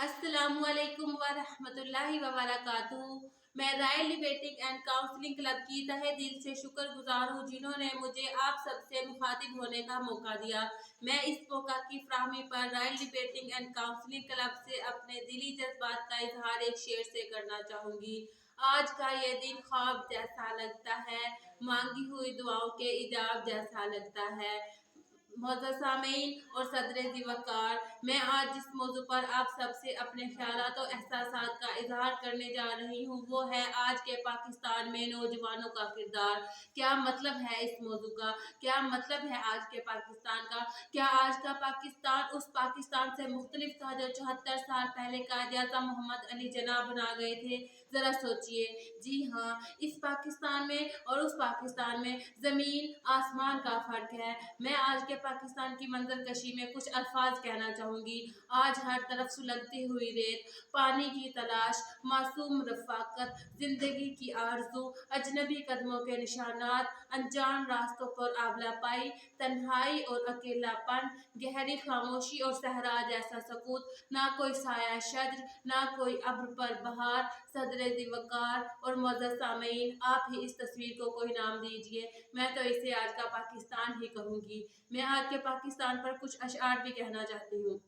अस्सलामु अलैकुम वरहमतुल्लाहि वबरकातुहू। मैं royal debating and counselling club की तहे दिल से शुक्रगुजार हूँ जिन्होंने मुझे आप सबसे मुखातिब होने का मौका दिया। मैं इस मौका की फराहमी पर royal debating and counselling club से अपने दिली जज्बात का इजहार एक शेर से करना चाहूँगी। आज का ये दिन ख्वाब जैसा लगता है, मांगी हुई दुआओं के इजाब जैसा लगता है। मोअज़्ज़ज़ सामीन और सदर ज़िवकार, मैं आज जिस मौजू पर आप सबसे अपने ख्यालात और एहसासात का इजहार करने जा रही हूँ वो है आज के पाकिस्तान में नौजवानों का किरदार। क्या मतलब है इस मौजू का, क्या मतलब है आज के पाकिस्तान का? क्या आज का पाकिस्तान उस पाकिस्तान से मुख्तलिफ था जो 74 साल पहले कायद-ए-आज़म मोहम्मद अली जिन्ना बना गए थे? ज़रा सोचिए। जी हाँ, इस पाकिस्तान में और उस पाकिस्तान में ज़मीन आसमान का फ़र्क है। मैं आज के पाकिस्तान की मंजर कशी में कुछ अल्फाज कहना चाहूँगी। आज हर तरफ सुलगती हुई रेत, पानी की तलाश, मासूम रफ़ाकत, जिंदगी की आरज़ू, अजनबी कदमों के निशानात, अनजान रास्तों पर आबलापाई, तन्हाई और अकेलापन, गहरी खामोशी और सहरा जैसा सकूत, ना कोई साया शज्र, ना कोई अब्र पर बहार। सदर ज़िवकार और मुअज़्ज़ज़ सामीन, आप ही इस तस्वीर को कोई नाम दीजिए। मैं तो इसे आज का पाकिस्तान ही कहूँगी। मैं आज के पाकिस्तान पर कुछ अशआर भी कहना चाहती हूँ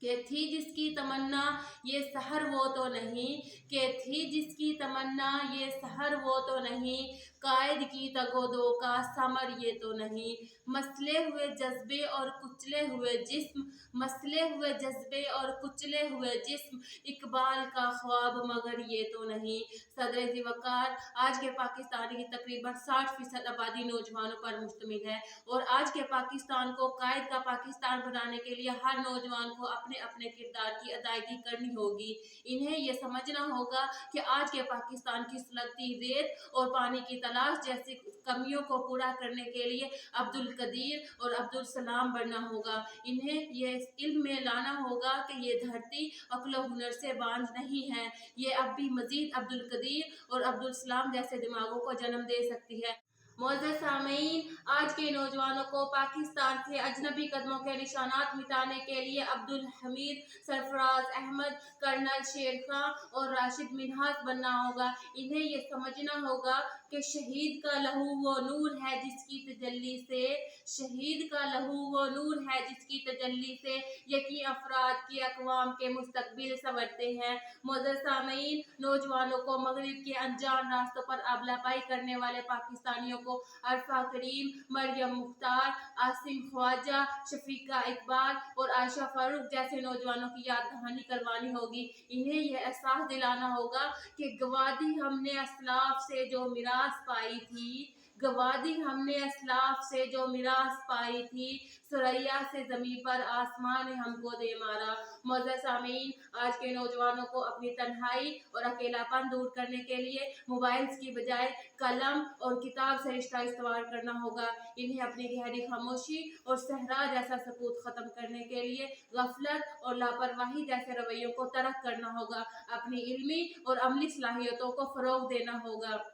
कि थी जिसकी तमन्ना ये सहर वो तो नहीं, कि थी जिसकी तमन्ना ये सहर वो तो नहीं, कायद की तगोदो का समर ये तो नहीं। मसले हुए जज्बे और कुचले हुए जिस्म, मसले हुए जज्बे और कुचले हुए जिस्म, इकबाल का ख्वाब मगर ये तो नहीं। सदर ज़िवकार, आज के पाकिस्तान की तकरीबन 60% आबादी नौजवानों पर मुश्तमिल है और आज के पाकिस्तान को कायद का पाकिस्तान बनाने के लिए हर नौजवान को अपने अपने किरदार की अदायगी करनी होगी। इन्हें ये समझना होगा कि आज के पाकिस्तान की सुलगती रेत और पानी की तलाश जैसी कमियों को पूरा करने के लिए अब्दुल कदीर और अब्दुल सलाम बनना होगा। इन्हें ये इल्म में लाना होगा कि ये धरती अक्ल व हुनर से बांझ नहीं है, ये अब भी मजीद अब्दुल कदीर और अब्दुल सलाम जैसे दिमागों को जन्म दे सकती है। मुअज़्ज़ज़ सामीन, आज के नौजवानों को पाकिस्तान से अजनबी कदमों के निशानात मिटाने के लिए अब्दुल हमीद, सरफराज अहमद, कर्नल शेर खां और राशिद मिन्हाज बनना होगा। इन्हें ये समझना होगा कि शहीद का लहू वो नूर है जिसकी तजल्ली से, शहीद का लहू वो नूर है जिसकी तजल्ली से यकी अफराद की अक़वाम के मुस्तक़बिल संवरते हैं। मुअज़्ज़ज़ सामीन, नौजवानों को मग़रिब के अनजान रास्तों पर आबलापाई करने वाले पाकिस्तानियों को अरफा करीम, मरियम मुख्तार, आसिम ख्वाजा, शफीका इकबाल और आयशा फारूक जैसे नौजवानों की याद दहानी करवानी होगी। इन्हें यह एहसास दिलाना होगा कि गवादी हमने असलाफ से जो मिरास पाई थी, गवादी हमने असलाफ से जो मिरास पाई थी, सुरैया से ज़मीं पर आसमान ने हमको दे मारा। मुअज़्ज़ज़ सामीन, आज के नौजवानों को अपनी तन्हाई और अकेलापन दूर करने के लिए मोबाइल्स की बजाय कलम और किताब से रिश्ता इस्तेमाल करना होगा। इन्हें अपनी गहरी खामोशी और सहरा जैसा सकूत ख़त्म करने के लिए गफलत और लापरवाही जैसे रवैयों को तर्क करना होगा। अपनी इल्मी और अमली सलाहियतों को फ़रोग़ देना होगा।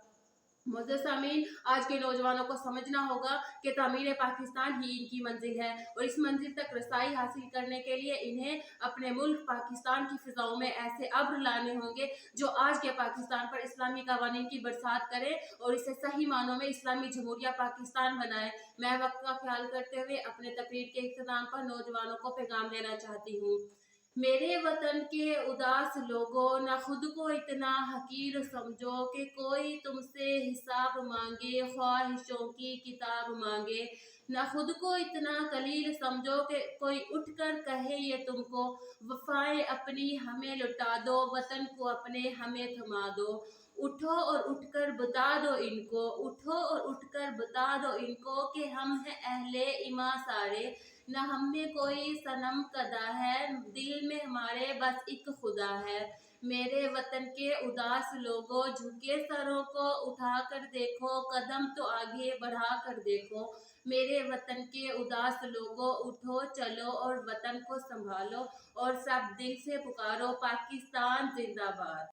मुअज़्ज़ज़ सामीन, आज के नौजवानों को समझना होगा कि तामीर पाकिस्तान ही इनकी मंजिल है और इस मंजिल तक रसाई हासिल करने के लिए इन्हें अपने मुल्क पाकिस्तान की फ़िज़ाओं में ऐसे अब्र लाने होंगे जो आज के पाकिस्तान पर इस्लामी क़वानीन की बरसात करें और इसे सही मानों में इस्लामी जमहूरिया पाकिस्तान बनाए। मैं वक्त का ख्याल करते हुए अपने तकरीर के इख्तिताम पर नौजवानों को पैगाम देना चाहती हूँ। मेरे वतन के उदास लोगों, न खुद को इतना हकीर समझो कि कोई तुमसे हिसाब मांगे, ख्वाहिशों की किताब मांगे। न खुद को इतना कलील समझो कि कोई उठकर कहे ये तुमको, वफ़ाएं अपनी हमें लुटा दो, वतन को अपने हमें थमा दो। उठो और उठकर बता दो इनको, उठो और उठकर बता दो इनको कि हम हैं अहले ईमान सारे, न हम में कोई सनम कदा है, दिल में हमारे बस एक खुदा है। मेरे वतन के उदास लोगों, झुके सरों को उठा कर देखो, कदम तो आगे बढ़ा कर देखो। मेरे वतन के उदास लोगों, उठो चलो और वतन को संभालो और सब दिल से पुकारो, पाकिस्तान जिंदाबाद।